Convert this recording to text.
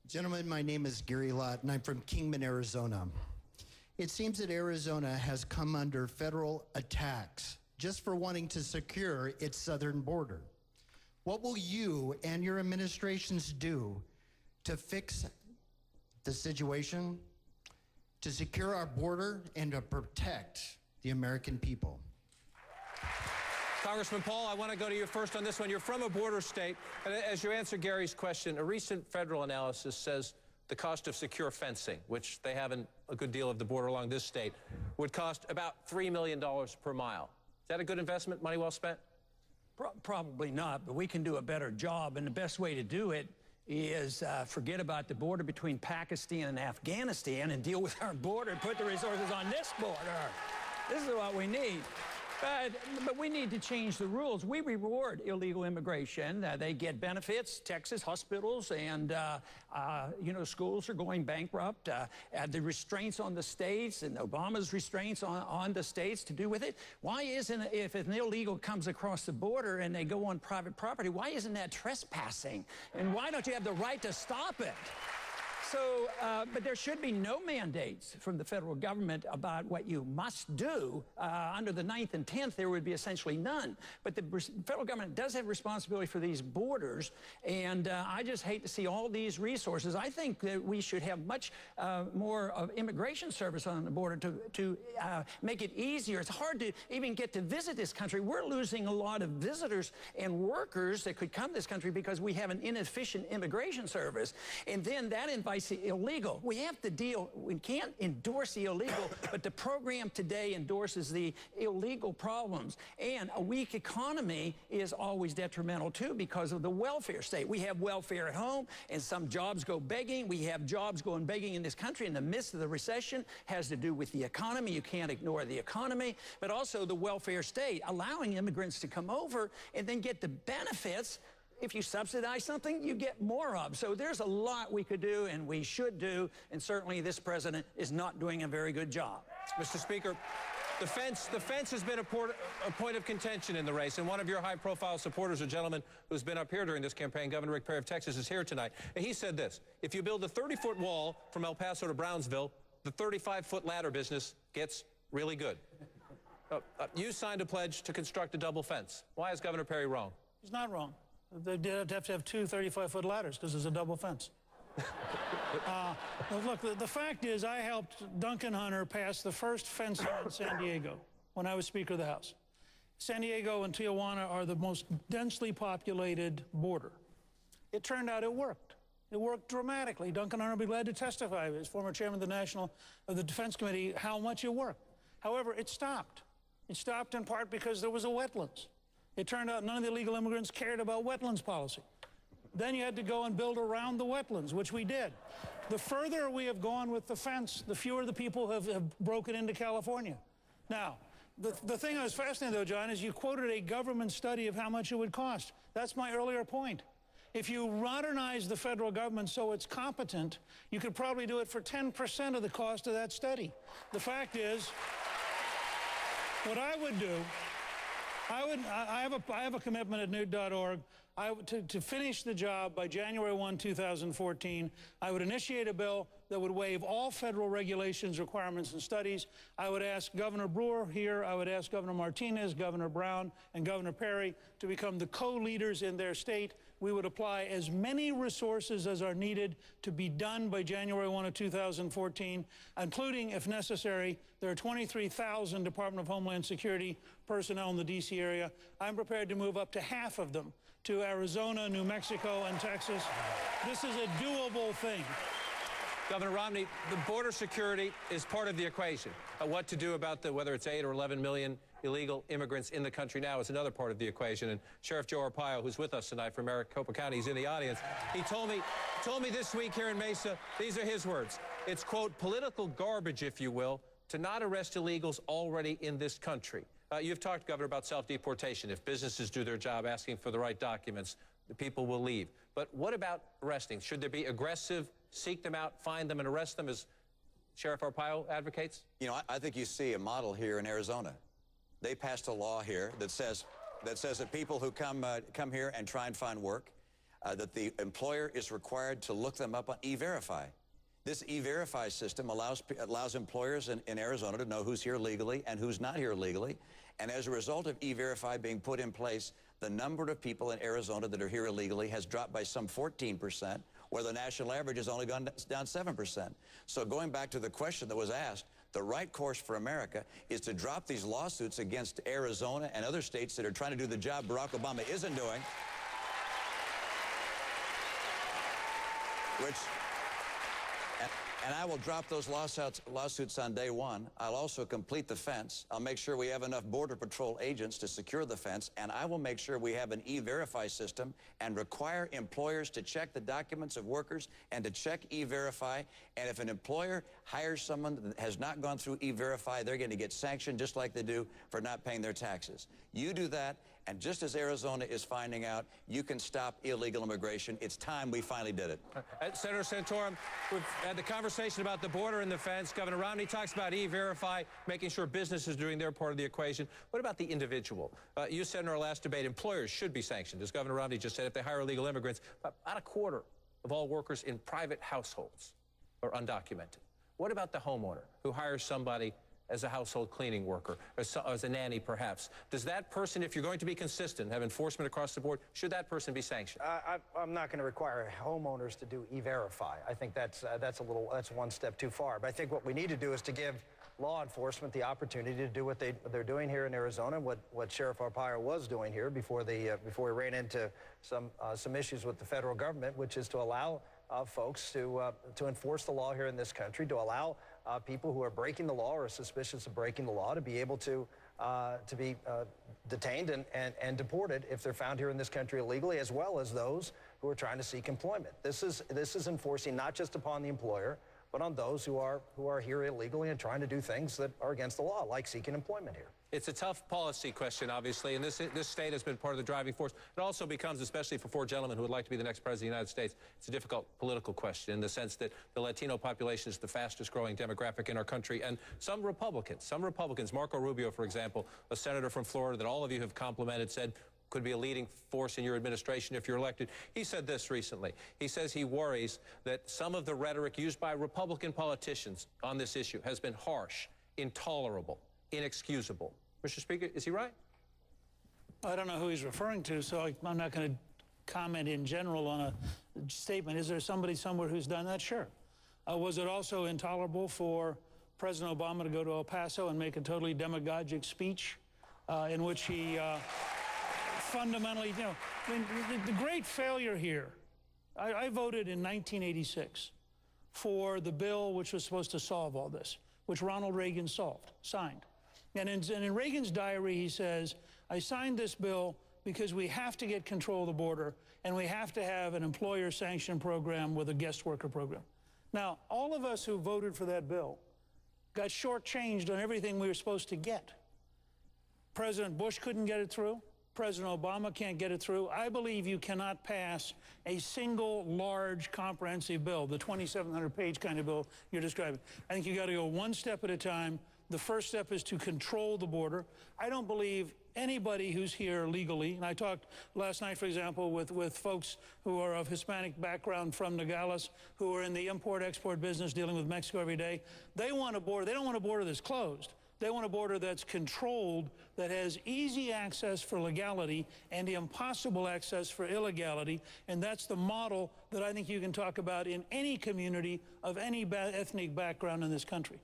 Gentlemen, my name is Gary Lott, and I'm from Kingman, Arizona. It seems that Arizona has come under federal attacks just for wanting to secure its southern border. What will you and your administrations do to fix the situation, to secure our border, and to protect the American people? Congressman Paul, I want to go to you first on this one. You're from a border state. And as you answer Gary's question, a recent federal analysis says the cost of secure fencing, which they have in a good deal of the border along this state, would cost about $3 million per mile. Is that a good investment, money well spent? Probably not, but we can do a better job. And the best way to do it is forget about the border between Pakistan and Afghanistan and deal with our border and put the resources on this border. This is what we need. But we need to change the rules. We reward illegal immigration. They get benefits. Texas hospitals and schools are going bankrupt. The restraints on the states and Obama's restraints on the states to do with it. Why isn't, if an illegal comes across the border and they go on private property, why isn't that trespassing? And why don't you have the right to stop it? So, but there should be no mandates from the federal government about what you must do. Under the 9th and 10th, there would be essentially none. But the federal government does have responsibility for these borders, and I just hate to see all these resources. I think that we should have much more of immigration service on the border to make it easier. It's hard to even get to visit this country. We're losing a lot of visitors and workers that could come to this country because we have an inefficient immigration service, and then that invites the illegal. We have to deal, we can't endorse the illegal, but the program today endorses the illegal problems. And a weak economy is always detrimental too because of the welfare state. We have welfare at home and some jobs go begging. We have jobs going begging in this country in the midst of the recession. Has to do with the economy. You can't ignore the economy, but also the welfare state, allowing immigrants to come over and then get the benefits. If you subsidize something, you get more of. So there's a lot we could do and we should do, and certainly this president is not doing a very good job. Mr. Speaker, the fence has been a point of contention in the race, and one of your high-profile supporters, a gentleman who's been up here during this campaign, Governor Rick Perry of Texas, is here tonight. And he said this: if you build a 30-foot wall from El Paso to Brownsville, the 35-foot ladder business gets really good. You signed a pledge to construct a double fence. Why is Governor Perry wrong? He's not wrong. They'd have to have two 35-foot ladders because there's a double fence. Look, the fact is I helped Duncan Hunter pass the first fence in San Diego when I was Speaker of the House. San Diego and Tijuana are the most densely populated border. It turned out it worked. It worked dramatically. Duncan Hunter will be glad to testify, as former chairman of the Defense Committee, how much it worked. However, it stopped. It stopped in part because there was a wetlands. It turned out none of the illegal immigrants cared about wetlands policy. Then you had to go and build around the wetlands, which we did. The further we have gone with the fence, the fewer the people have broken into California. Now, the thing I was fascinated, though, John, is you quoted a government study of how much it would cost. That's my earlier point. If you modernize the federal government so it's competent, you could probably do it for 10% of the cost of that study. The fact is, what I would do, I have a commitment at newt.org to finish the job by January 1, 2014. I would initiate a bill that would waive all federal regulations, requirements, and studies. I would ask Governor Brewer here, I would ask Governor Martinez, Governor Brown, and Governor Perry to become the co-leaders in their state. We would apply as many resources as are needed to be done by January 1 of 2014, including, if necessary, there are 23,000 Department of Homeland Security personnel in the D.C. area. I'm prepared to move up to half of them to Arizona, New Mexico, and Texas. This is a doable thing. Governor Romney, the border security is part of the equation. What to do about whether it's 8 or 11 million illegal immigrants in the country now is another part of the equation. And Sheriff Joe Arpaio, who's with us tonight from Maricopa County, he's in the audience. He told me this week here in Mesa, these are his words. It's, quote, political garbage, if you will, to not arrest illegals already in this country. You've talked, Governor, about self-deportation. If businesses do their job asking for the right documents, the people will leave. But what about arresting? Should there be aggressive, seek them out, find them, and arrest them, as Sheriff Arpaio advocates? You know, I think you see a model here in Arizona. They passed a law here that says that people who come here and try and find work, that the employer is required to look them up on E-Verify. This E-Verify system allows employers in Arizona to know who's here legally and who's not here legally. And as a result of E-Verify being put in place, the number of people in Arizona that are here illegally has dropped by some 14%, where the national average has only gone down 7%. So going back to the question that was asked, the right course for America is to drop these lawsuits against Arizona and other states that are trying to do the job Barack Obama isn't doing, and I will drop those lawsuits on day one. I'll also complete the fence. I'll make sure we have enough Border Patrol agents to secure the fence, and I will make sure we have an E-Verify system and require employers to check the documents of workers and to check E-Verify. And if an employer hires someone that has not gone through E-Verify, they're going to get sanctioned just like they do for not paying their taxes. You do that, and just as Arizona is finding out, you can stop illegal immigration. It's time we finally did it. Senator Santorum, we've had the conversation about the border and the fence. Governor Romney talks about E-Verify, making sure businesses are doing their part of the equation. What about the individual? You said in our last debate, employers should be sanctioned. As Governor Romney just said, if they hire illegal immigrants, about a quarter of all workers in private households are undocumented. What about the homeowner who hires somebody as a household cleaning worker, as a nanny perhaps? Does that person, if you're going to be consistent, have enforcement across the board, should that person be sanctioned? I'm not going to require homeowners to do E-Verify. I think that's one step too far. But I think what we need to do is to give law enforcement the opportunity to do what they're doing here in Arizona, what Sheriff Arpaio was doing here before we ran into some issues with the federal government, which is to allow folks to enforce the law here in this country, to allow people who are breaking the law or are suspicious of breaking the law to be able to be detained and deported if they're found here in this country illegally, as well as those who are trying to seek employment. This is enforcing not just upon the employer, but on those who are here illegally and trying to do things that are against the law, like seeking employment here. It's a tough policy question, obviously, and this state has been part of the driving force. It also becomes, especially for four gentlemen who would like to be the next president of the United States, it's a difficult political question in the sense that the Latino population is the fastest growing demographic in our country, and some Republicans, Marco Rubio, for example, a senator from Florida that all of you have complimented, said could be a leading force in your administration if you're elected. He said this recently. He says he worries that some of the rhetoric used by Republican politicians on this issue has been harsh, intolerable, inexcusable. Mr. Speaker, is he right? I don't know who he's referring to, so I'm not going to comment in general on a statement. Is there somebody somewhere who's done that? Sure. Was it also intolerable for President Obama to go to El Paso and make a totally demagogic speech in which he fundamentally, I mean, the great failure here, I voted in 1986 for the bill which was supposed to solve all this, which Ronald Reagan signed. And in Reagan's diary, he says, I signed this bill because we have to get control of the border and we have to have an employer sanction program with a guest worker program. Now, all of us who voted for that bill got shortchanged on everything we were supposed to get. President Bush couldn't get it through. President Obama can't get it through. I believe you cannot pass a single large comprehensive bill, the 2,700-page kind of bill you're describing. I think you got to go one step at a time. The first step is to control the border. I don't believe anybody who's here legally, and I talked last night, for example, with folks who are of Hispanic background from Nogales, who are in the import-export business dealing with Mexico every day. They want a border. They don't want a border that's closed. They want a border that's controlled, that has easy access for legality and impossible access for illegality. And that's the model that I think you can talk about in any community of any ethnic background in this country.